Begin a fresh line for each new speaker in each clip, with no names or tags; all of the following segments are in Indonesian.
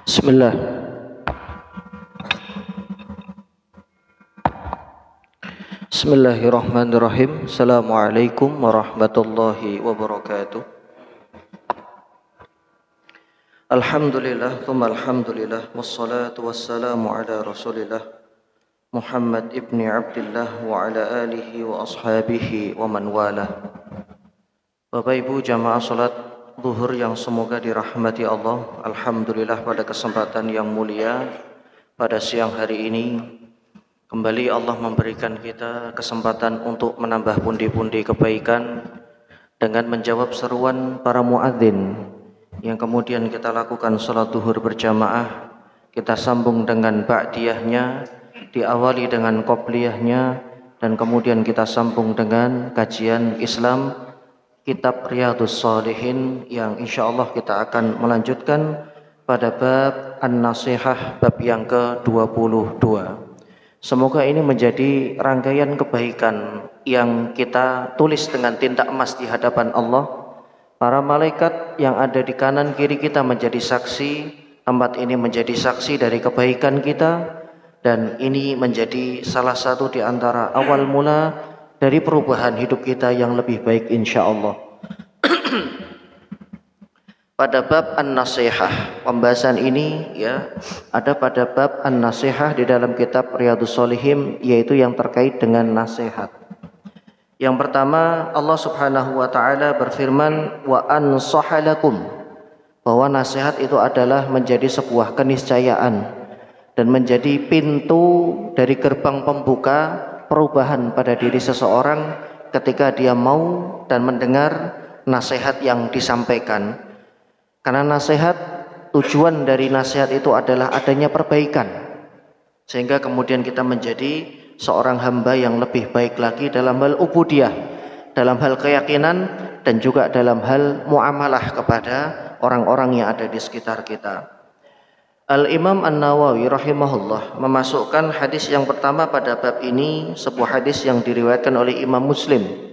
Bismillah. Bismillahirrahmanirrahim. Assalamualaikum warahmatullahi wabarakatuh. Alhamdulillah, thumma alhamdulillah, wassalatu wassalamu ala rasulillah Muhammad ibni Abdillah wa ala alihi wa ashabihi wa man walah. Bapak Ibu jamaah salat zuhur yang semoga dirahmati Allah, alhamdulillah pada kesempatan yang mulia pada siang hari ini kembali Allah memberikan kita kesempatan untuk menambah pundi-pundi kebaikan dengan menjawab seruan para muadzin yang kemudian kita lakukan salat zuhur berjamaah. Kita sambung dengan ba'diyahnya, diawali dengan qobliyahnya, dan kemudian kita sambung dengan kajian Islam Kitab Riyadhus Shalihin yang insyaallah kita akan melanjutkan pada bab An-Nasihah, bab yang ke-22. Semoga ini menjadi rangkaian kebaikan yang kita tulis dengan tinta emas di hadapan Allah. Para malaikat yang ada di kanan kiri kita menjadi saksi, tempat ini menjadi saksi dari kebaikan kita, dan ini menjadi salah satu di antara awal mula dari perubahan hidup kita yang lebih baik insyaallah. Pada bab An-Nasihah, pembahasan ini ya ada pada bab An-Nasihah di dalam kitab Riyadhus Shalihin, yaitu yang terkait dengan nasihat. Yang pertama, Allah Subhanahu wa taala berfirman, wa ansahalakum, bahwa nasihat itu adalah menjadi sebuah keniscayaan dan menjadi pintu dari gerbang pembuka perubahan pada diri seseorang ketika dia mau dan mendengar nasihat yang disampaikan. Karena nasihat, tujuan dari nasihat itu adalah adanya perbaikan, sehingga kemudian kita menjadi seorang hamba yang lebih baik lagi dalam hal ubudiyah, dalam hal keyakinan, dan juga dalam hal muamalah kepada orang-orang yang ada di sekitar kita. Al-Imam An-Nawawi rahimahullah memasukkan hadis yang pertama pada bab ini, sebuah hadis yang diriwayatkan oleh Imam Muslim.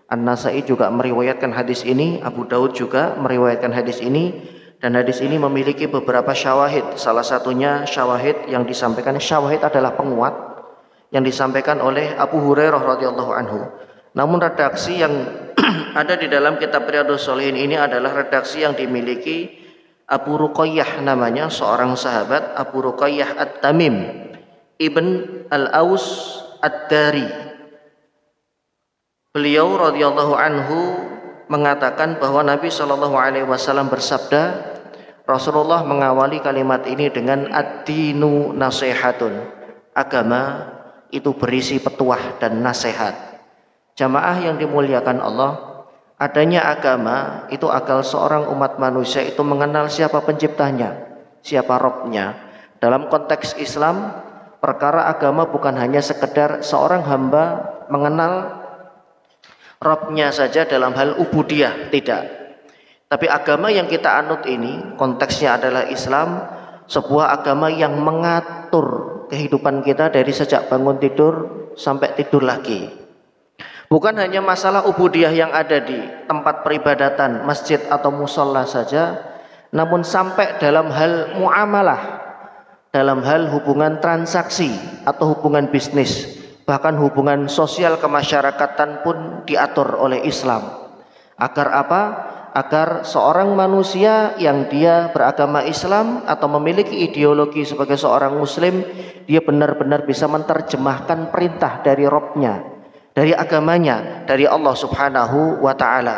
An-Nasai juga meriwayatkan hadis ini, Abu Daud juga meriwayatkan hadis ini, dan hadis ini memiliki beberapa syawahid. Salah satunya syawahid yang disampaikan, syawahid adalah penguat yang disampaikan oleh Abu Hurairah radhiyallahu anhu. Namun redaksi yang ada di dalam kitab Riyadhus Shalihin ini adalah redaksi yang dimiliki Abu Ruqayyah, namanya seorang sahabat, Abu Ruqayyah At-Tamim Ibn Al-Aus Ad-Dari. Beliau radhiyallahu anhu mengatakan bahwa Nabi sallallahu alaihi wasallam bersabda, Rasulullah mengawali kalimat ini dengan ad-dinu nasihatun. Agama itu berisi petuah dan nasihat. Jamaah yang dimuliakan Allah, adanya agama itu agar seorang umat manusia itu mengenal siapa penciptanya, siapa Rabbnya. Dalam konteks Islam, perkara agama bukan hanya sekedar seorang hamba mengenal Rabbnya saja dalam hal ubudiyah, tidak. Tapi agama yang kita anut ini konteksnya adalah Islam, sebuah agama yang mengatur kehidupan kita dari sejak bangun tidur sampai tidur lagi. Bukan hanya masalah ubudiyah yang ada di tempat peribadatan, masjid atau musola saja, namun sampai dalam hal muamalah, dalam hal hubungan transaksi atau hubungan bisnis, bahkan hubungan sosial kemasyarakatan pun diatur oleh Islam. Agar apa? Agar seorang manusia yang dia beragama Islam atau memiliki ideologi sebagai seorang muslim, dia benar-benar bisa menerjemahkan perintah dari Rabbnya, dari agamanya, dari Allah Subhanahu wa taala.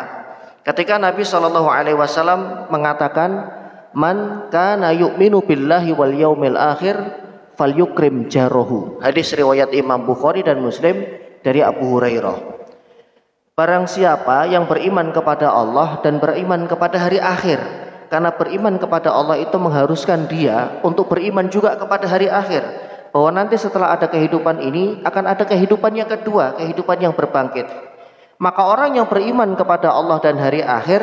Ketika Nabi sallallahu alaihi wasallam mengatakan, "Man kana yu'minu billahi wal yaumil akhir falyukrim jarohu." Hadis riwayat Imam Bukhari dan Muslim dari Abu Hurairah. Barang siapa yang beriman kepada Allah dan beriman kepada hari akhir, karena beriman kepada Allah itu mengharuskan dia untuk beriman juga kepada hari akhir, bahwa nanti setelah ada kehidupan ini akan ada kehidupan yang kedua, kehidupan yang berbangkit. Maka orang yang beriman kepada Allah dan hari akhir,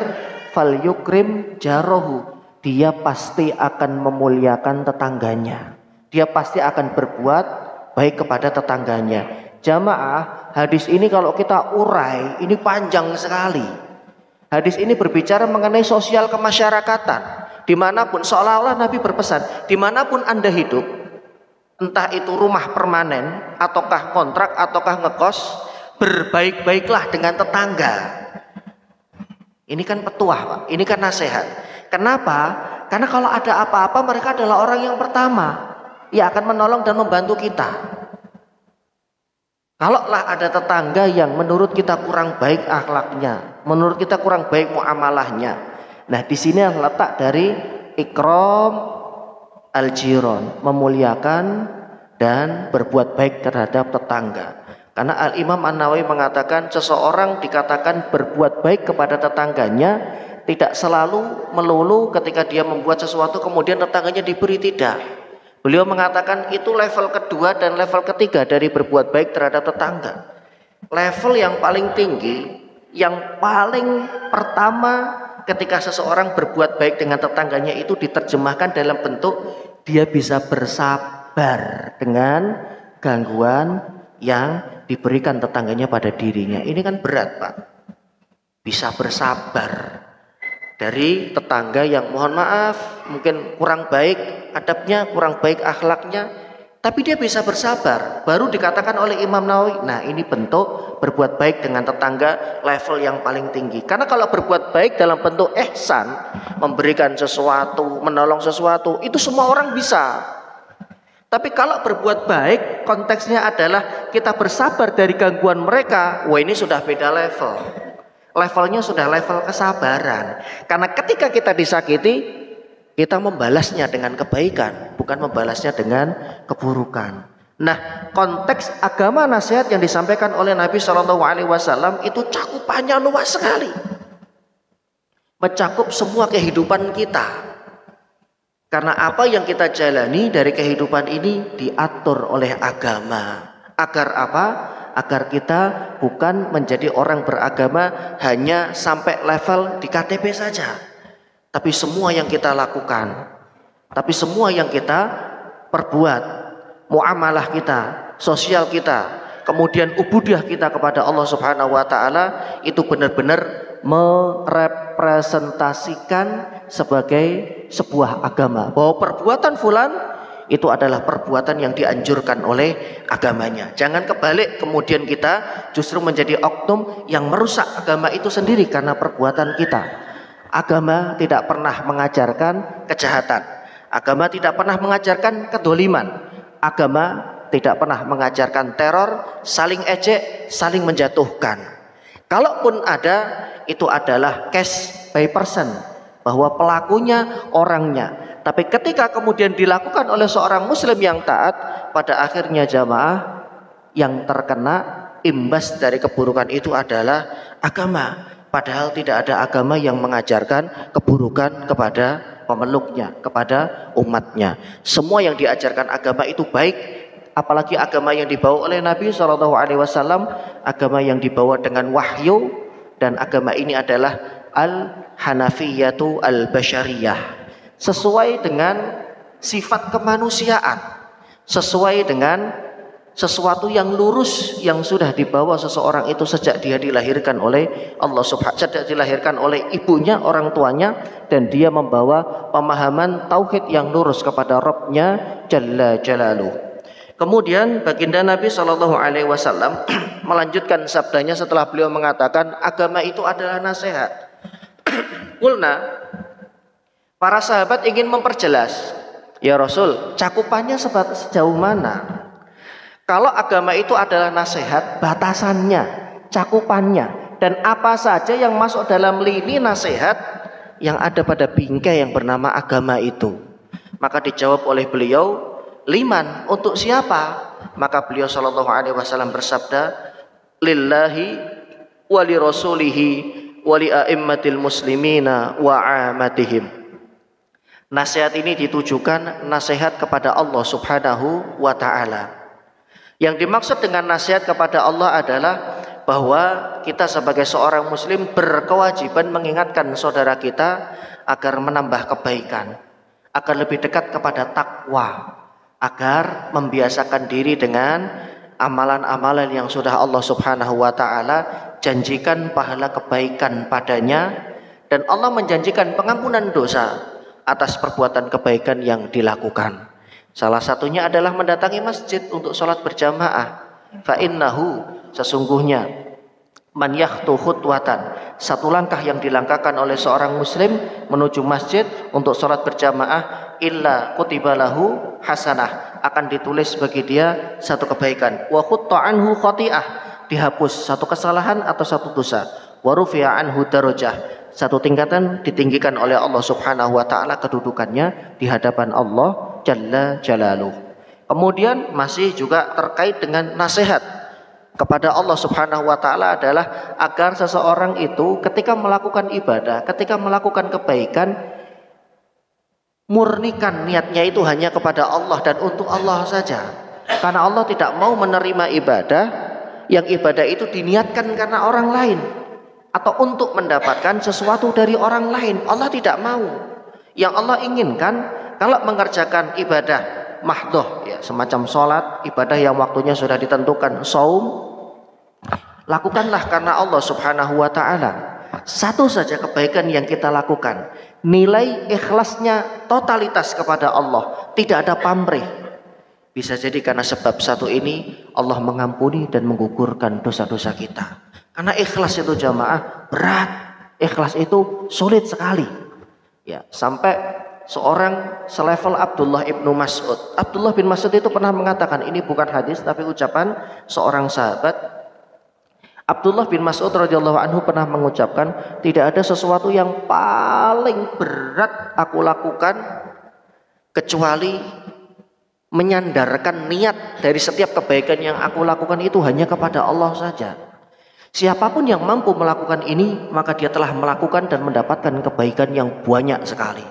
falyukrim jarohu, dia pasti akan memuliakan tetangganya, dia pasti akan berbuat baik kepada tetangganya. Jamaah, hadis ini kalau kita urai, ini panjang sekali. Hadis ini berbicara mengenai sosial kemasyarakatan. Dimanapun, seolah-olah Nabi berpesan, dimanapun Anda hidup, entah itu rumah permanen, ataukah kontrak, ataukah ngekos, berbaik-baiklah dengan tetangga. Ini kan petuah, Pak. Ini kan nasihat. Kenapa? Karena kalau ada apa-apa, mereka adalah orang yang pertama yang akan menolong dan membantu kita. Kalaulah ada tetangga yang menurut kita kurang baik akhlaknya, menurut kita kurang baik muamalahnya. Nah, di sini yang letak dari ikram al-jiron, memuliakan dan berbuat baik terhadap tetangga. Karena Al-Imam An-Nawawi mengatakan seseorang dikatakan berbuat baik kepada tetangganya tidak selalu melulu ketika dia membuat sesuatu kemudian tetangganya diberi, tidak. Beliau mengatakan itu level kedua dan level ketiga dari berbuat baik terhadap tetangga. Level yang paling tinggi, yang paling pertama ketika seseorang berbuat baik dengan tetangganya itu diterjemahkan dalam bentuk dia bisa bersabar dengan gangguan yang diberikan tetangganya pada dirinya. Ini kan berat, Pak. Bisa bersabar dari tetangga yang mohon maaf mungkin kurang baik adabnya, kurang baik akhlaknya, tapi dia bisa bersabar. Baru dikatakan oleh Imam Nawawi, nah ini bentuk berbuat baik dengan tetangga level yang paling tinggi. Karena kalau berbuat baik dalam bentuk ihsan, memberikan sesuatu, menolong sesuatu, itu semua orang bisa. Tapi kalau berbuat baik konteksnya adalah kita bersabar dari gangguan mereka, wah ini sudah beda level. Levelnya sudah level kesabaran. Karena ketika kita disakiti, kita membalasnya dengan kebaikan, bukan membalasnya dengan keburukan. Nah, konteks agama nasihat yang disampaikan oleh Nabi SAW itu cakupannya luas sekali, mencakup semua kehidupan kita. Karena apa yang kita jalani dari kehidupan ini diatur oleh agama. Agar apa? Agar kita bukan menjadi orang beragama hanya sampai level di KTP saja, tapi semua yang kita lakukan, tapi semua yang kita perbuat, muamalah kita, sosial kita, kemudian ubudiyah kita kepada Allah Subhanahu wa taala itu benar-benar merepresentasikan sebagai sebuah agama, bahwa perbuatan fulan itu adalah perbuatan yang dianjurkan oleh agamanya. Jangan kebalik kemudian kita justru menjadi oknum yang merusak agama itu sendiri karena perbuatan kita. Agama tidak pernah mengajarkan kejahatan. Agama tidak pernah mengajarkan kedoliman. Agama tidak pernah mengajarkan teror, saling ejek, saling menjatuhkan. Kalaupun ada, itu adalah case by person, bahwa pelakunya orangnya. Tapi ketika kemudian dilakukan oleh seorang muslim yang taat, pada akhirnya jamaah yang terkena imbas dari keburukan itu adalah agama. Padahal tidak ada agama yang mengajarkan keburukan kepada pemeluknya, kepada umatnya. Semua yang diajarkan agama itu baik, apalagi agama yang dibawa oleh Nabi SAW, agama yang dibawa dengan wahyu, dan agama ini adalah al-hanafiyatu al-basyariyah, sesuai dengan sifat kemanusiaan, sesuai dengan sesuatu yang lurus yang sudah dibawa seseorang itu sejak dia dilahirkan oleh Allah Subhanahu, sejak dilahirkan oleh ibunya, orang tuanya, dan dia membawa pemahaman tauhid yang lurus kepada Rabbnya Jalla Jalaluh. Kemudian baginda Nabi SAW melanjutkan sabdanya setelah beliau mengatakan agama itu adalah nasihat. Qulna, para sahabat ingin memperjelas, ya Rasul, cakupannya sejauh mana? Kalau agama itu adalah nasihat, batasannya, cakupannya, dan apa saja yang masuk dalam lini nasihat yang ada pada bingkai yang bernama agama itu? Maka dijawab oleh beliau, liman, untuk siapa? Maka beliau SAW bersabda, lillahi wali rasulihi wali a'immatil muslimina wa amatihim. Nasihat ini ditujukan nasihat kepada Allah Subhanahu wa ta'ala. Yang dimaksud dengan nasihat kepada Allah adalah bahwa kita sebagai seorang muslim berkewajiban mengingatkan saudara kita agar menambah kebaikan, agar lebih dekat kepada takwa, agar membiasakan diri dengan amalan-amalan yang sudah Allah Subhanahu wa taala janjikan pahala kebaikan padanya, dan Allah menjanjikan pengampunan dosa atas perbuatan kebaikan yang dilakukan. Salah satunya adalah mendatangi masjid untuk sholat berjamaah. Fa innahu, sesungguhnya, man yakhtu khutwatan, satu langkah yang dilangkahkan oleh seorang muslim menuju masjid untuk sholat berjamaah, illa kutiba lahu hasanah, akan ditulis bagi dia satu kebaikan. Wa khutta anhu khati'ah, dihapus satu kesalahan atau satu dosa. Wa rufi'a anhu darajah, satu tingkatan ditinggikan oleh Allah Subhanahu wa taala kedudukannya di hadapan Allah Jalla Jalaluh. Kemudian masih juga terkait dengan nasihat kepada Allah Subhanahu wa taala adalah agar seseorang itu ketika melakukan ibadah, ketika melakukan kebaikan, murnikan niatnya itu hanya kepada Allah dan untuk Allah saja. Karena Allah tidak mau menerima ibadah yang ibadah itu diniatkan karena orang lain atau untuk mendapatkan sesuatu dari orang lain. Allah tidak mau. Yang Allah inginkan kalau mengerjakan ibadah mahdhoh, ya, semacam sholat, ibadah yang waktunya sudah ditentukan, saum, lakukanlah karena Allah Subhanahu wa ta'ala. Satu saja kebaikan yang kita lakukan, nilai ikhlasnya totalitas kepada Allah, tidak ada pamrih. Bisa jadi karena sebab satu ini Allah mengampuni dan menggugurkan dosa-dosa kita. Karena ikhlas itu jamaah berat, ikhlas itu sulit sekali. Ya, sampai seorang selevel Abdullah ibnu Mas'ud. Abdullah bin Mas'ud itu pernah mengatakan, ini bukan hadis tapi ucapan seorang sahabat. Abdullah bin Mas'ud radhiyallahu anhu pernah mengucapkan, tidak ada sesuatu yang paling berat aku lakukan kecuali menyandarkan niat dari setiap kebaikan yang aku lakukan itu hanya kepada Allah saja. Siapapun yang mampu melakukan ini, maka dia telah melakukan dan mendapatkan kebaikan yang banyak sekali.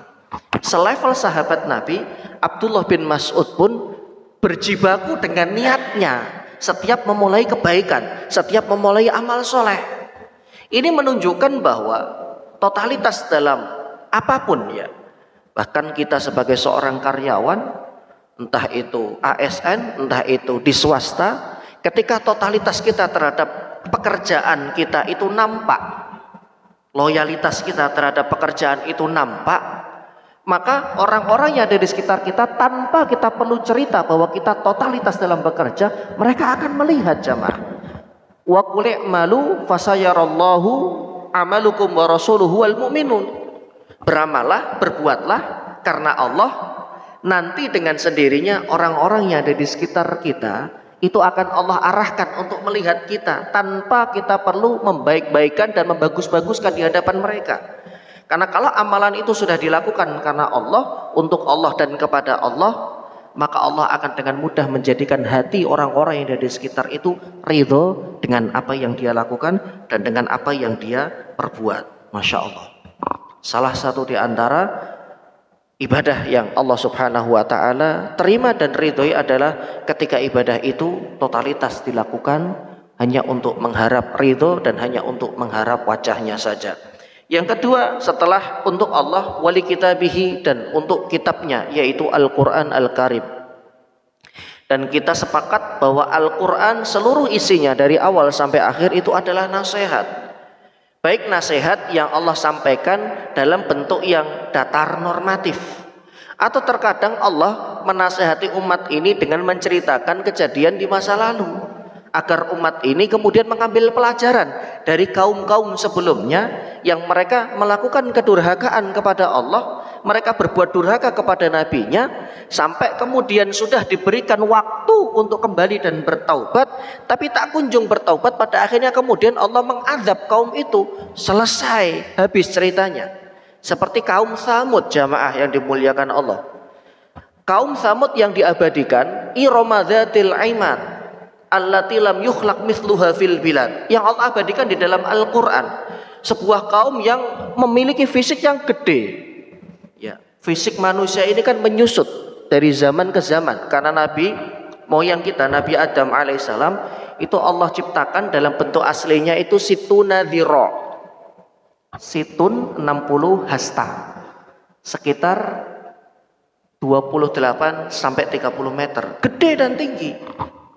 Selevel sahabat Nabi, Abdullah bin Mas'ud pun berjibaku dengan niatnya setiap memulai kebaikan, setiap memulai amal soleh. Ini menunjukkan bahwa totalitas dalam apapun, ya, bahkan kita sebagai seorang karyawan, entah itu ASN, entah itu di swasta, ketika totalitas kita terhadap pekerjaan kita itu nampak, loyalitas kita terhadap pekerjaan itu nampak, maka orang-orang yang ada di sekitar kita tanpa kita perlu cerita bahwa kita totalitas dalam bekerja, mereka akan melihat jamaah. Wa qul i'malu fasayarallahu amalukum wa rasuluhu wal mu'minun. Beramallah, berbuatlah karena Allah, nanti dengan sendirinya orang-orang yang ada di sekitar kita itu akan Allah arahkan untuk melihat kita tanpa kita perlu membaik-baikan dan membagus-baguskan di hadapan mereka. Karena kalau amalan itu sudah dilakukan karena Allah, untuk Allah dan kepada Allah, maka Allah akan dengan mudah menjadikan hati orang-orang yang ada di sekitar itu ridho dengan apa yang dia lakukan dan dengan apa yang dia perbuat. Masya Allah. Salah satu di antara ibadah yang Allah Subhanahu wa ta'ala terima dan ridhoi adalah ketika ibadah itu totalitas dilakukan hanya untuk mengharap ridho dan hanya untuk mengharap wajahnya saja. Yang kedua, setelah untuk Allah, wali kitabihi, dan untuk kitabnya, yaitu Al-Quran Al-Karim. Dan kita sepakat bahwa Al-Quran seluruh isinya dari awal sampai akhir itu adalah nasihat. Baik nasihat yang Allah sampaikan dalam bentuk yang datar normatif, atau terkadang Allah menasihati umat ini dengan menceritakan kejadian di masa lalu, agar umat ini kemudian mengambil pelajaran dari kaum-kaum sebelumnya yang mereka melakukan kedurhakaan kepada Allah, mereka berbuat durhaka kepada nabinya, sampai kemudian sudah diberikan waktu untuk kembali dan bertaubat, tapi tak kunjung bertaubat. Pada akhirnya kemudian Allah mengazab kaum itu, selesai, habis ceritanya. Seperti kaum Tsamud jamaah yang dimuliakan Allah. Kaum Tsamud yang diabadikan, Irama dzatil imad allati lam yukhlaq mithluha fil bilad, yang Allah abadikan di dalam Al-Qur'an. Sebuah kaum yang memiliki fisik yang gede. Ya, fisik manusia ini kan menyusut dari zaman ke zaman karena nabi moyang kita Nabi Adam alaihissalam itu Allah ciptakan dalam bentuk aslinya itu situna dhira. Situn 60 hasta. Sekitar 28 sampai 30 meter, gede dan tinggi.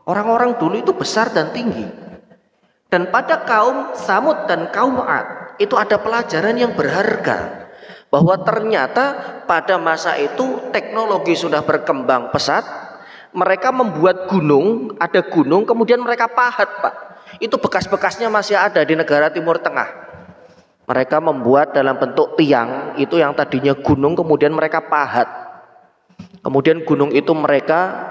Orang-orang dulu itu besar dan tinggi. Dan pada kaum Samud dan kaum Ad itu ada pelajaran yang berharga, bahwa ternyata pada masa itu teknologi sudah berkembang pesat. Mereka membuat gunung, ada gunung kemudian mereka pahat, Pak. Itu bekas-bekasnya masih ada di negara Timur Tengah. Mereka membuat dalam bentuk tiang, itu yang tadinya gunung kemudian mereka pahat. Kemudian gunung itu mereka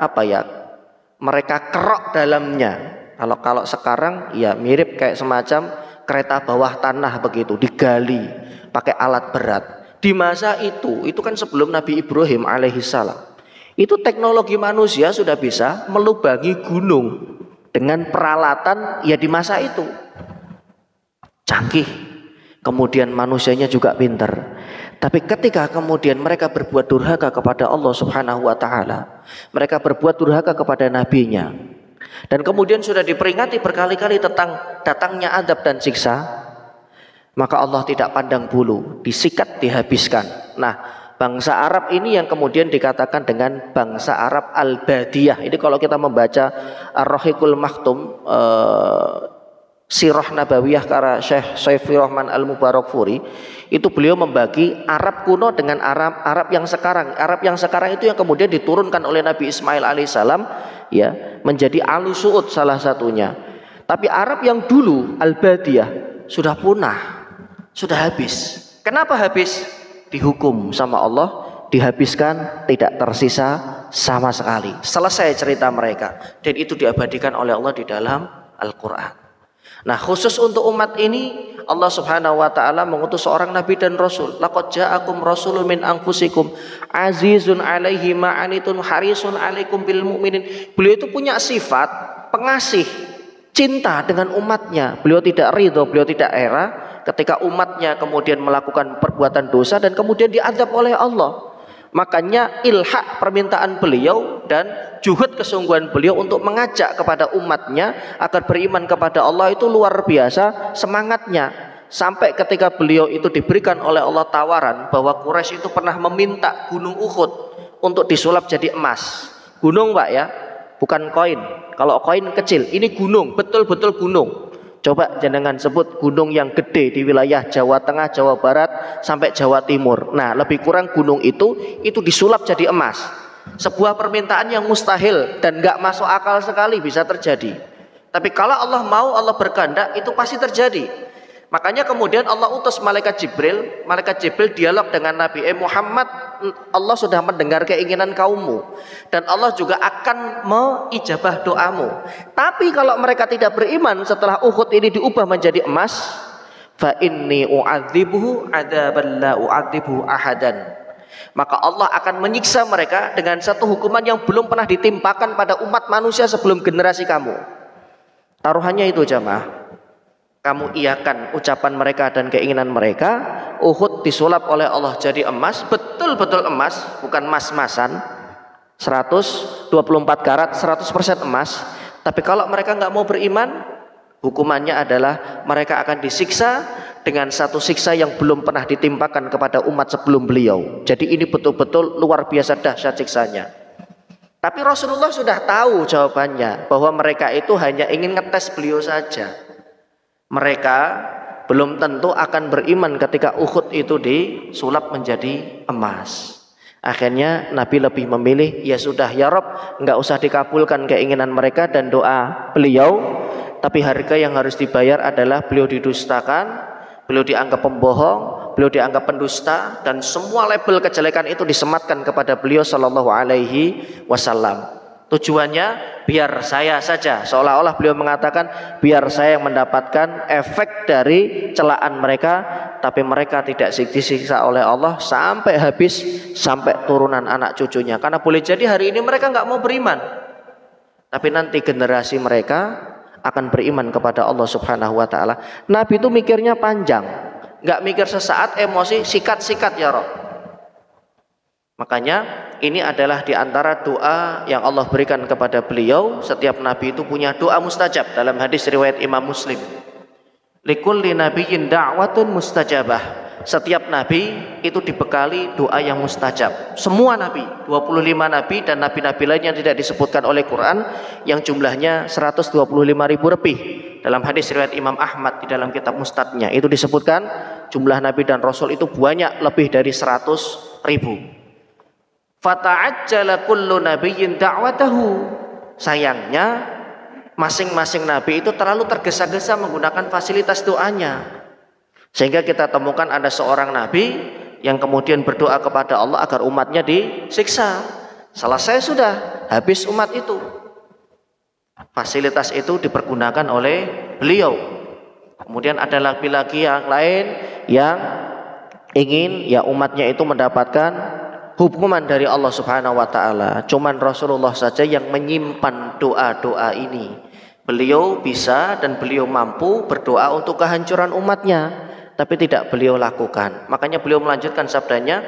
mereka kerok dalamnya. Kalau sekarang ya mirip kayak semacam kereta bawah tanah begitu, digali pakai alat berat. Di masa itu kan sebelum Nabi Ibrahim alaihissalam, itu teknologi manusia sudah bisa melubangi gunung dengan peralatan ya di masa itu canggih. Kemudian manusianya juga pintar. Tapi ketika kemudian mereka berbuat durhaka kepada Allah Subhanahu wa taala, mereka berbuat durhaka kepada nabinya, dan kemudian sudah diperingati berkali-kali tentang datangnya adab dan siksa, maka Allah tidak pandang bulu, disikat, dihabiskan. Nah, bangsa Arab ini yang kemudian dikatakan dengan bangsa Arab Al-Badiyah. Ini kalau kita membaca Ar-Rahiqul Maktum, Sirah Nabawiyah karya Syekh Saifur Rahman Al-Mubarakfuri, itu beliau membagi Arab kuno dengan Arab yang sekarang. Arab yang sekarang itu yang kemudian diturunkan oleh Nabi Ismail alaihissalam, ya, menjadi Alu Su'ud salah satunya. Tapi Arab yang dulu Al-Badiyah sudah punah, sudah habis. Kenapa habis? Dihukum sama Allah, dihabiskan, tidak tersisa sama sekali. Selesai cerita mereka, dan itu diabadikan oleh Allah di dalam Al-Quran. Nah, khusus untuk umat ini Allah Subhanahu wa taala mengutus seorang nabi dan rasul. Laqad ja'akum rasulun min anfusikum azizun 'alaihi ma 'anitun harisun 'alaikum bil mu'minin. Beliau itu punya sifat pengasih, cinta dengan umatnya. Beliau tidak ridho, beliau tidak era ketika umatnya kemudian melakukan perbuatan dosa dan kemudian diazab oleh Allah. Makanya ilhaq permintaan beliau dan juhud kesungguhan beliau untuk mengajak kepada umatnya agar beriman kepada Allah itu luar biasa semangatnya. Sampai ketika beliau itu diberikan oleh Allah tawaran bahwa Quraisy itu pernah meminta gunung Uhud untuk disulap jadi emas. Gunung, Pak, ya, bukan koin. Kalau koin kecil, ini gunung, betul-betul gunung. Coba jenengan sebut gunung yang gede di wilayah Jawa Tengah, Jawa Barat sampai Jawa Timur. Nah, lebih kurang gunung itu disulap jadi emas. Sebuah permintaan yang mustahil dan gak masuk akal sekali bisa terjadi. Tapi kalau Allah mau, Allah berkehendak, itu pasti terjadi. Makanya kemudian Allah utus malaikat Jibril dialog dengan Nabi Muhammad, Allah sudah mendengar keinginan kaummu dan Allah juga akan mengijabah doamu. Tapi kalau mereka tidak beriman setelah Uhud ini diubah menjadi emas, fa inni u'adzibuhu adzaban la u'adzibuhu ahadan. Maka Allah akan menyiksa mereka dengan satu hukuman yang belum pernah ditimpakan pada umat manusia sebelum generasi kamu. Taruhannya itu, jamaah, kamu iakan ucapan mereka dan keinginan mereka. Uhud disulap oleh Allah jadi emas, betul-betul emas, bukan mas-masan 124 karat 100% emas. Tapi kalau mereka nggak mau beriman, hukumannya adalah mereka akan disiksa dengan satu siksa yang belum pernah ditimpakan kepada umat sebelum beliau. Jadi ini betul-betul luar biasa dahsyat siksanya. Tapi Rasulullah sudah tahu jawabannya, bahwa mereka itu hanya ingin ngetes beliau saja. Mereka belum tentu akan beriman ketika Uhud itu disulap menjadi emas. Akhirnya Nabi lebih memilih, ya sudah ya Rabb, enggak usah dikabulkan keinginan mereka dan doa beliau, tapi harga yang harus dibayar adalah beliau didustakan, beliau dianggap pembohong, beliau dianggap pendusta, dan semua label kejelekan itu disematkan kepada beliau sallallahu alaihi wasallam. Tujuannya biar saya saja, seolah-olah beliau mengatakan biar saya yang mendapatkan efek dari celaan mereka, tapi mereka tidak disiksa oleh Allah sampai habis, sampai turunan anak cucunya. Karena boleh jadi hari ini mereka nggak mau beriman, tapi nanti generasi mereka akan beriman kepada Allah Subhanahu wa taala. Nabi itu mikirnya panjang, nggak mikir sesaat emosi, sikat-sikat ya Rob. Makanya ini adalah diantara doa yang Allah berikan kepada beliau. Setiap nabi itu punya doa mustajab. Dalam hadis riwayat Imam Muslim, likulli nabiyyin da'watun mustajabah. Setiap nabi itu dibekali doa yang mustajab. Semua nabi, 25 nabi dan nabi-nabi lain yang tidak disebutkan oleh Quran yang jumlahnya 125.000 lebih. Dalam hadis riwayat Imam Ahmad di dalam kitab Mustadnya itu disebutkan jumlah nabi dan rasul itu banyak, lebih dari 100.000. Fata'ajjala kullu nabiyyin da'watahu. Sayangnya masing-masing nabi itu terlalu tergesa-gesa menggunakan fasilitas doanya. Sehingga kita temukan ada seorang nabi yang kemudian berdoa kepada Allah agar umatnya disiksa. Selesai sudah, habis umat itu. Fasilitas itu dipergunakan oleh beliau. Kemudian ada laki-laki yang lain yang ingin ya umatnya itu mendapatkan hukuman dari Allah Subhanahu wa taala. Cuman Rasulullah saja yang menyimpan doa-doa ini. Beliau bisa dan beliau mampu berdoa untuk kehancuran umatnya, tapi tidak beliau lakukan. Makanya beliau melanjutkan sabdanya,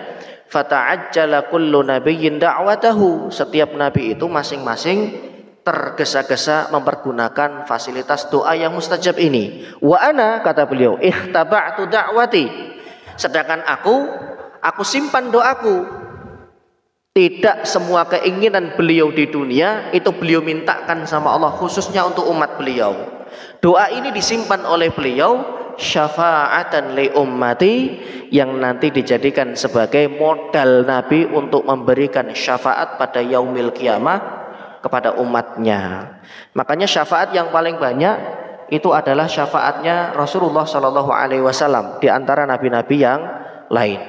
fata'ajjala kullu nabiyyin da'watahu. Setiap nabi itu masing-masing tergesa-gesa mempergunakan fasilitas doa yang mustajab ini. Wa ana, kata beliau, ikhtaba'tu da'wati. Sedangkan aku simpan doaku. Tidak semua keinginan beliau di dunia itu beliau mintakan sama Allah khususnya untuk umat beliau. Doa ini disimpan oleh beliau syafa'atan li ummati, yang nanti dijadikan sebagai modal Nabi untuk memberikan syafaat pada yaumil kiamah kepada umatnya. Makanya syafaat yang paling banyak itu adalah syafaatnya Rasulullah Shallallahu Alaihi Wasallam di antara nabi-nabi yang lain.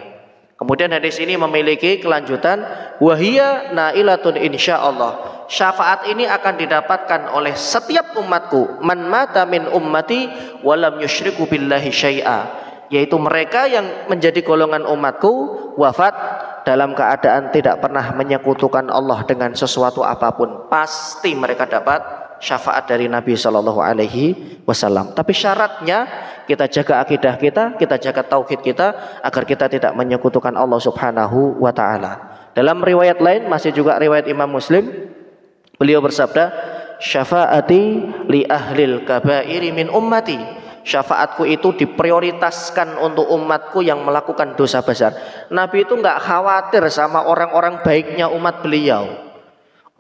Kemudian hadis ini memiliki kelanjutan, wahia nailatun insyaallah. Syafaat ini akan didapatkan oleh setiap umatku, man mata min ummati walam yusyriku billahi syai'a, yaitu mereka yang menjadi golongan umatku wafat dalam keadaan tidak pernah menyekutukan Allah dengan sesuatu apapun, pasti mereka dapat syafaat dari Nabi Shallallahu Alaihi Wasallam. Tapi syaratnya kita jaga akidah kita jaga tauhid kita agar kita tidak menyekutukan Allah Subhanahu wa taala. Dalam riwayat lain, masih juga riwayat Imam Muslim, beliau bersabda, syafaati li ahlil kabairi min ummati. Syafaatku itu diprioritaskan untuk umatku yang melakukan dosa besar. Nabi itu enggak khawatir sama orang-orang baiknya umat beliau.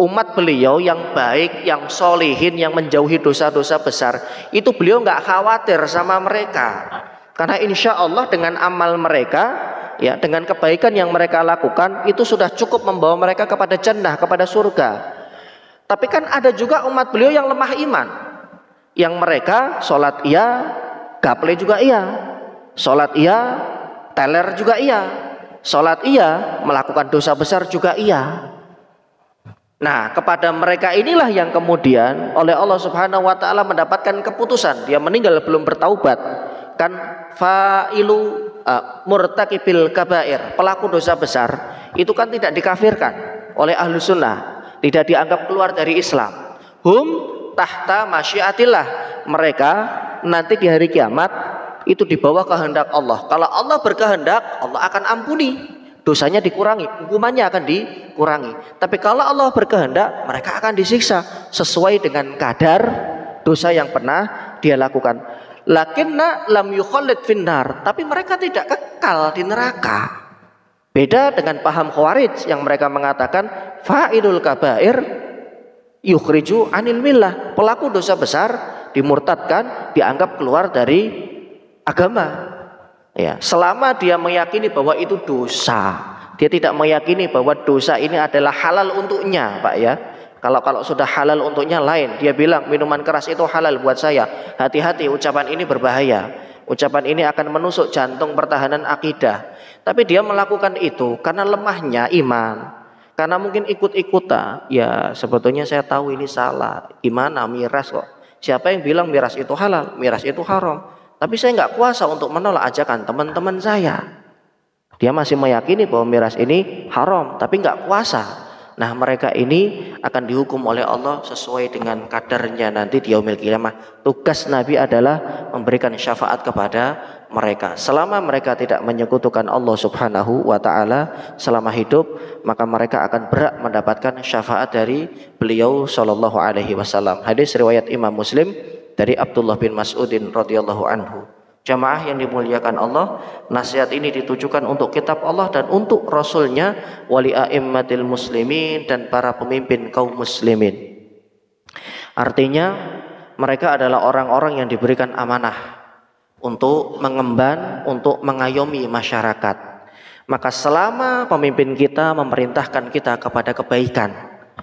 Umat beliau yang baik, yang solihin, yang menjauhi dosa-dosa besar, itu beliau nggak khawatir sama mereka. Karena insya Allah dengan amal mereka, ya dengan kebaikan yang mereka lakukan, itu sudah cukup membawa mereka kepada jannah, kepada surga. Tapi kan ada juga umat beliau yang lemah iman, yang mereka sholat iya, gaple juga iya, sholat iya, teler juga iya, sholat iya, melakukan dosa besar juga iya. Nah, kepada mereka inilah yang kemudian oleh Allah Subhanahu wa taala mendapatkan keputusan, dia meninggal belum bertaubat. Kan fa'ilu murtakibil kabair, pelaku dosa besar, itu kan tidak dikafirkan oleh ahlu sunnah, tidak dianggap keluar dari Islam. Hum tahta masyiatillah, mereka nanti di hari kiamat itu di bawah kehendak Allah. Kalau Allah berkehendak, Allah akan ampuni, dosanya dikurangi, hukumannya akan dikurangi. Tapi kalau Allah berkehendak, mereka akan disiksa sesuai dengan kadar dosa yang pernah dia lakukan. Lakinna lam yukhallid finnar, tapi mereka tidak kekal di neraka. Beda dengan paham Khawarij yang mereka mengatakan fa'ilul kabair yukhriju anil millah, pelaku dosa besar dimurtadkan, dianggap keluar dari agama. Ya, selama dia meyakini bahwa itu dosa, dia tidak meyakini bahwa dosa ini adalah halal untuknya, Pak ya. Kalau sudah halal untuknya lain, dia bilang minuman keras itu halal buat saya. Hati-hati, ucapan ini berbahaya. Ucapan ini akan menusuk jantung pertahanan akidah. Tapi dia melakukan itu karena lemahnya iman. Karena mungkin ikut-ikutan. Ya, sebetulnya saya tahu ini salah. Gimana miras kok? Siapa yang bilang miras itu halal, miras itu haram? Tapi saya nggak kuasa untuk menolak ajakan teman-teman saya. Dia masih meyakini bahwa miras ini haram, tapi nggak kuasa. Nah, mereka ini akan dihukum oleh Allah sesuai dengan kadarnya nanti di yaumil qiyamah. Tugas Nabi adalah memberikan syafaat kepada mereka. Selama mereka tidak menyekutukan Allah Subhanahu wa taala selama hidup, maka mereka akan berhak mendapatkan syafaat dari beliau sallallahu alaihi wasallam. Hadis riwayat Imam Muslim dari Abdullah bin Mas'udin radhiyallahu anhu. Jamaah yang dimuliakan Allah, nasihat ini ditujukan untuk kitab Allah dan untuk Rasulnya, wali a'immatil muslimin, dan para pemimpin kaum muslimin. Artinya mereka adalah orang-orang yang diberikan amanah untuk mengemban, untuk mengayomi masyarakat. Maka selama pemimpin kita memerintahkan kita kepada kebaikan,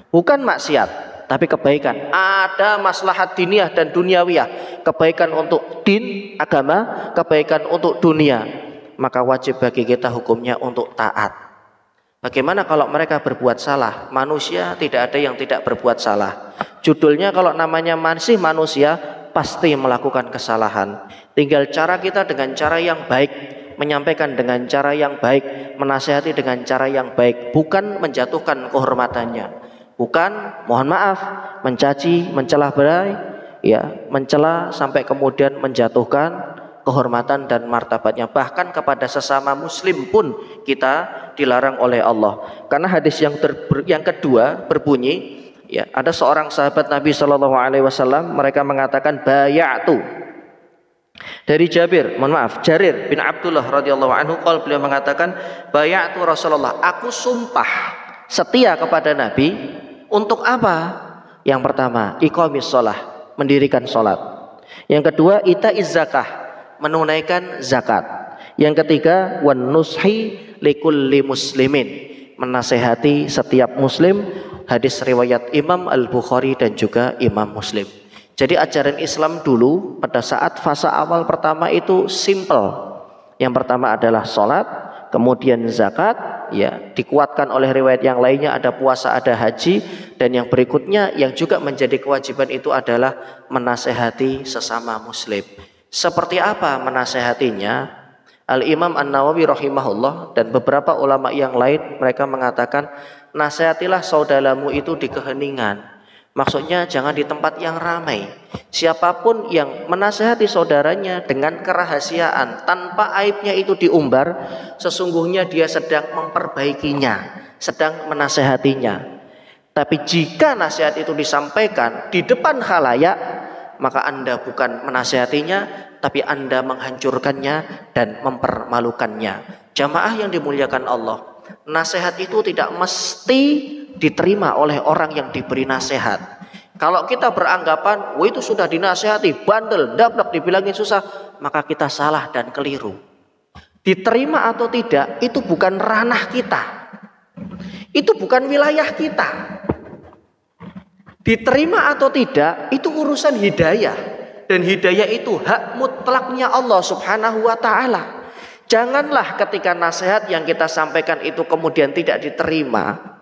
bukan maksiat, tapi kebaikan, ada maslahat diniyah dan duniawiyah, kebaikan untuk din, agama, kebaikan untuk dunia, maka wajib bagi kita hukumnya untuk taat. Bagaimana kalau mereka berbuat salah? Manusia tidak ada yang tidak berbuat salah. Judulnya kalau namanya masih manusia, pasti melakukan kesalahan. Tinggal cara kita dengan cara yang baik, menyampaikan dengan cara yang baik, menasihati dengan cara yang baik, bukan menjatuhkan kehormatannya. Bukan, mohon maaf, mencaci, mencela berai, ya, mencela sampai kemudian menjatuhkan kehormatan dan martabatnya. Bahkan kepada sesama muslim pun kita dilarang oleh Allah. Karena hadis yang kedua berbunyi, ya, ada seorang sahabat Nabi Shallallahu Alaihi Wasallam, mereka mengatakan bayatu. Dari Jarir bin Abdullah radhiyallahu anhu, beliau mengatakan bayatu Rasulullah, aku sumpah setia kepada Nabi. Untuk apa? Yang pertama, iqamis shalah, mendirikan salat. Yang kedua, itaiz zakah, menunaikan zakat. Yang ketiga, wan nushi likulli muslimin, menasehati setiap muslim. Hadis riwayat Imam Al-Bukhari dan juga Imam Muslim. Jadi ajaran Islam dulu pada saat fase awal pertama itu simple. Yang pertama adalah salat, kemudian zakat, ya, dikuatkan oleh riwayat yang lainnya ada puasa, ada haji, dan yang berikutnya yang juga menjadi kewajiban itu adalah menasehati sesama muslim. Seperti apa menasehatinya? Al-Imam An-Nawawi rahimahullah dan beberapa ulama yang lain, mereka mengatakan nasihatilah saudaramu itu di keheningan. Maksudnya jangan di tempat yang ramai. Siapapun yang menasihati saudaranya dengan kerahasiaan tanpa aibnya itu diumbar, sesungguhnya dia sedang memperbaikinya, sedang menasihatinya. Tapi jika nasihat itu disampaikan di depan khalayak, maka Anda bukan menasihatinya, tapi Anda menghancurkannya dan mempermalukannya. Jamaah yang dimuliakan Allah, nasihat itu tidak mesti diterima oleh orang yang diberi nasihat. Kalau kita beranggapan, wah itu sudah dinasihati, bandel, dablek, dibilangin susah, maka kita salah dan keliru. Diterima atau tidak, itu bukan ranah kita. Itu bukan wilayah kita. Diterima atau tidak, itu urusan hidayah. Dan hidayah itu hak mutlaknya Allah subhanahu wa ta'ala. Janganlah ketika nasihat yang kita sampaikan itu kemudian tidak diterima,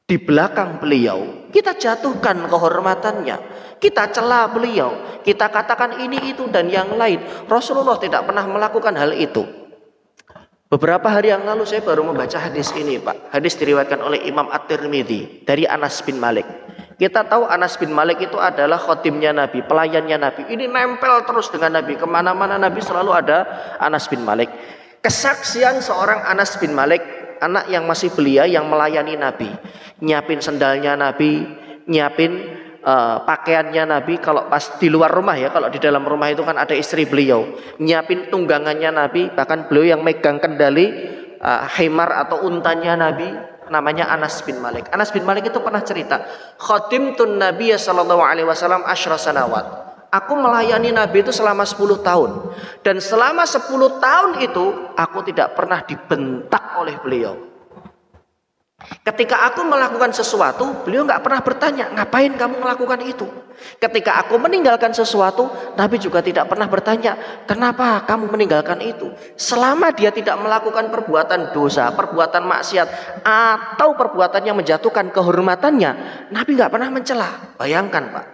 di belakang beliau kita jatuhkan kehormatannya, kita cela beliau, kita katakan ini itu dan yang lain. Rasulullah tidak pernah melakukan hal itu. Beberapa hari yang lalu saya baru membaca hadis ini, Pak. Hadis diriwayatkan oleh Imam At-Tirmidzi dari Anas bin Malik. Kita tahu Anas bin Malik itu adalah khotimnya Nabi, pelayannya Nabi. Ini nempel terus dengan Nabi, kemana-mana Nabi selalu ada Anas bin Malik. Kesaksian seorang Anas bin Malik, anak yang masih belia yang melayani Nabi, nyiapin sendalnya Nabi, nyiapin pakaiannya Nabi. Kalau pas di luar rumah ya, kalau di dalam rumah itu kan ada istri beliau, nyiapin tunggangannya Nabi. Bahkan beliau yang megang kendali himar atau untanya Nabi, namanya Anas bin Malik. Anas bin Malik itu pernah cerita, khadimtun Nabiy sallallahu alaihi wasallam 10 sanawat. Aku melayani Nabi itu selama 10 tahun. Dan selama 10 tahun itu aku tidak pernah dibentak oleh beliau. Ketika aku melakukan sesuatu, beliau nggak pernah bertanya, ngapain kamu melakukan itu? Ketika aku meninggalkan sesuatu, Nabi juga tidak pernah bertanya, kenapa kamu meninggalkan itu? Selama dia tidak melakukan perbuatan dosa, perbuatan maksiat, atau perbuatan yang menjatuhkan kehormatannya, Nabi nggak pernah mencela. Bayangkan, Pak.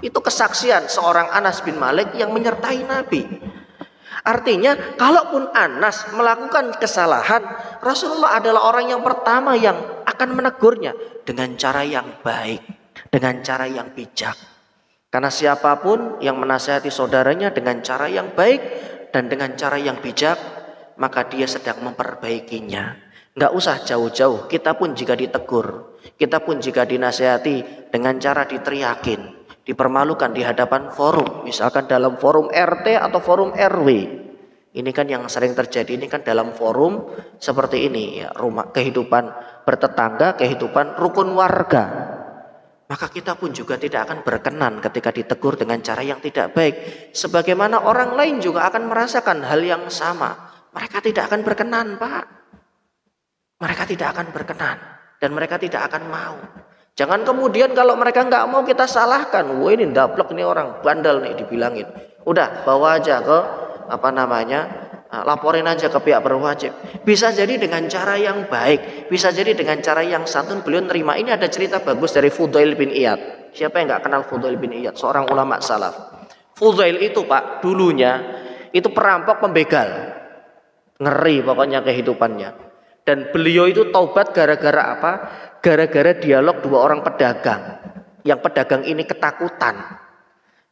Itu kesaksian seorang Anas bin Malik yang menyertai Nabi. Artinya, kalaupun Anas melakukan kesalahan, Rasulullah adalah orang yang pertama yang akan menegurnya dengan cara yang baik, dengan cara yang bijak. Karena siapapun yang menasihati saudaranya dengan cara yang baik dan dengan cara yang bijak, maka dia sedang memperbaikinya. Nggak usah jauh-jauh, kita pun jika ditegur, kita pun jika dinasihati dengan cara diteriakin, dipermalukan di hadapan forum, misalkan dalam forum RT atau forum RW. Ini kan yang sering terjadi, ini kan dalam forum seperti ini ya, rumah kehidupan bertetangga, kehidupan rukun warga. Maka kita pun juga tidak akan berkenan ketika ditegur dengan cara yang tidak baik. Sebagaimana orang lain juga akan merasakan hal yang sama. Mereka tidak akan berkenan, Pak. Mereka tidak akan berkenan dan mereka tidak akan mau. Jangan kemudian kalau mereka nggak mau kita salahkan. Wah, ini ndablek nih orang, bandel nih dibilangin. Udah bawa aja ke laporin aja ke pihak berwajib. Bisa jadi dengan cara yang baik, bisa jadi dengan cara yang santun beliau nerima. Ini ada cerita bagus dari Fudail bin Iyad. Siapa yang nggak kenal Fudail bin Iyad? Seorang ulama salaf. Fudail itu, Pak, dulunya itu perampok pembegal. Ngeri pokoknya kehidupannya. Dan beliau itu taubat gara-gara apa? Gara-gara dialog dua orang pedagang. Yang pedagang ini ketakutan.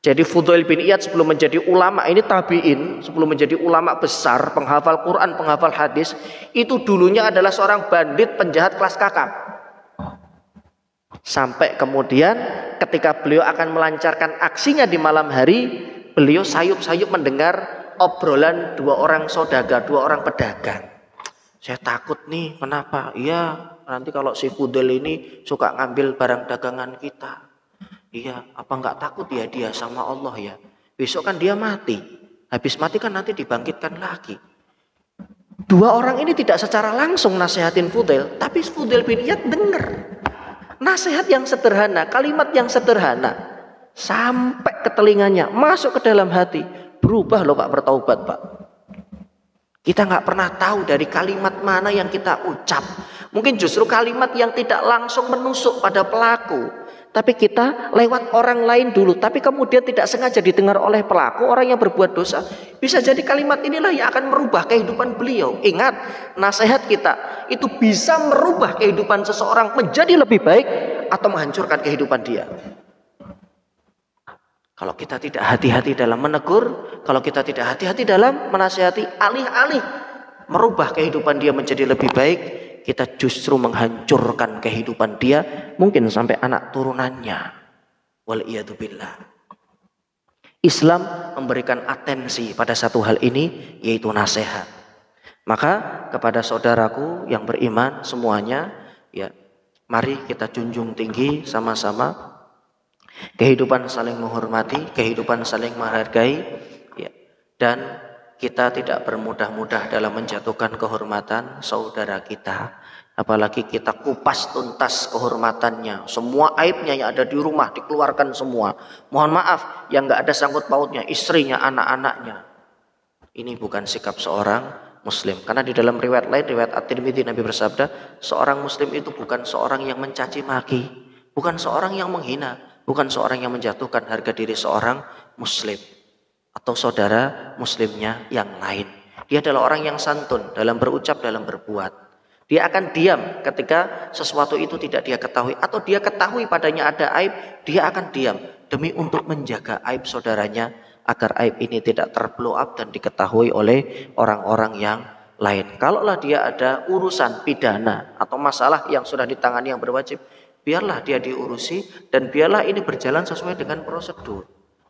Jadi Fudail bin Iyad sebelum menjadi ulama, ini tabi'in, sebelum menjadi ulama besar, penghafal Quran, penghafal hadis, itu dulunya adalah seorang bandit penjahat kelas kakap. Sampai kemudian ketika beliau akan melancarkan aksinya di malam hari, beliau sayup-sayup mendengar obrolan dua orang saudagar, dua orang pedagang. Saya takut nih, kenapa? Iya, nanti kalau si Fudail ini suka ngambil barang dagangan kita. Iya, apa enggak takut ya dia sama Allah ya? Besok kan dia mati. Habis mati kan nanti dibangkitkan lagi. Dua orang ini tidak secara langsung nasihatin Fudail, tapi Fudail bin Iyad dengar. Nasihat yang sederhana, kalimat yang sederhana, sampai ke telinganya, masuk ke dalam hati. Berubah loh Pak, bertaubat Pak. Kita nggak pernah tahu dari kalimat mana yang kita ucap. Mungkin justru kalimat yang tidak langsung menusuk pada pelaku. Tapi kita lewat orang lain dulu. Tapi kemudian tidak sengaja didengar oleh pelaku, orang yang berbuat dosa. Bisa jadi kalimat inilah yang akan merubah kehidupan beliau. Ingat, nasihat kita itu bisa merubah kehidupan seseorang menjadi lebih baik atau menghancurkan kehidupan dia. Kalau kita tidak hati-hati dalam menegur, kalau kita tidak hati-hati dalam menasihati, alih-alih merubah kehidupan dia menjadi lebih baik, kita justru menghancurkan kehidupan dia, mungkin sampai anak turunannya. Waliyadzubillah. Islam memberikan atensi pada satu hal ini, yaitu nasihat. Maka kepada saudaraku yang beriman semuanya, ya, mari kita junjung tinggi sama-sama kehidupan saling menghormati, kehidupan saling menghargai, ya, dan kita tidak bermudah-mudah dalam menjatuhkan kehormatan saudara kita. Apalagi kita kupas tuntas kehormatannya, semua aibnya yang ada di rumah dikeluarkan semua. Mohon maaf, yang nggak ada sangkut pautnya, istrinya, anak-anaknya. Ini bukan sikap seorang Muslim. Karena di dalam riwayat lain, riwayat At-Tirmidzi, Nabi bersabda, seorang Muslim itu bukan seorang yang mencaci maki, bukan seorang yang menghina, bukan seorang yang menjatuhkan harga diri seorang Muslim atau saudara Muslimnya yang lain. Dia adalah orang yang santun dalam berucap, dalam berbuat. Dia akan diam ketika sesuatu itu tidak dia ketahui, atau dia ketahui padanya ada aib, dia akan diam demi untuk menjaga aib saudaranya agar aib ini tidak terblow up dan diketahui oleh orang-orang yang lain. Kalaulah dia ada urusan pidana atau masalah yang sudah ditangani yang berwajib, biarlah dia diurusi dan biarlah ini berjalan sesuai dengan prosedur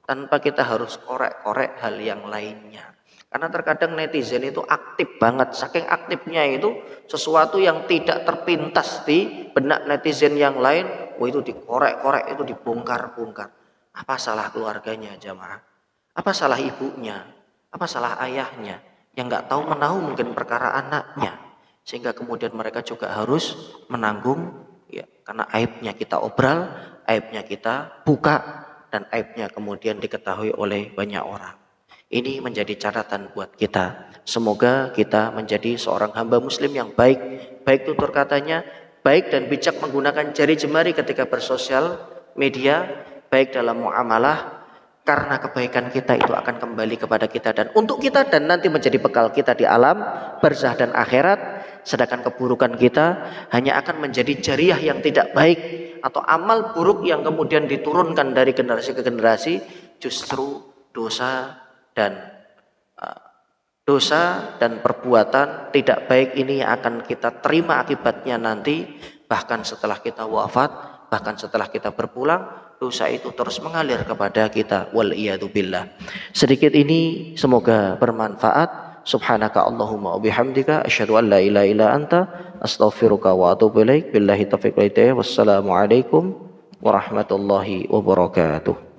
tanpa kita harus korek-korek hal yang lainnya. Karena terkadang netizen itu aktif banget, saking aktifnya itu sesuatu yang tidak terpintas di benak netizen yang lain, itu dikorek-korek, itu dibongkar-bongkar. Apa salah keluarganya jamaah? Apa salah ibunya? Apa salah ayahnya? Yang nggak tahu menahu mungkin perkara anaknya, sehingga kemudian mereka juga harus menanggung. Ya, karena aibnya kita obral, aibnya kita buka, dan aibnya kemudian diketahui oleh banyak orang. Ini menjadi catatan buat kita. Semoga kita menjadi seorang hamba muslim yang baik, baik tutur katanya, baik dan bijak menggunakan jari jemari ketika bersosial media, baik dalam muamalah, karena kebaikan kita itu akan kembali kepada kita dan untuk kita, dan nanti menjadi bekal kita di alam barzah dan akhirat. Sedangkan keburukan kita hanya akan menjadi jariah yang tidak baik atau amal buruk yang kemudian diturunkan dari generasi ke generasi. Justru dosa dan perbuatan tidak baik ini yang akan kita terima akibatnya nanti, bahkan setelah kita wafat, bahkan setelah kita berpulang, dosa itu terus mengalir kepada kita. Wal iyadu billah. Sedikit ini semoga bermanfaat. Subhanaka Allahumma wa bihamdika asyhadu an la ilaha illa anta astaghfiruka wa atubu ilaik. Billahi taufiq wal hidayah. Wassalamu alaikum warahmatullahi wabarakatuh.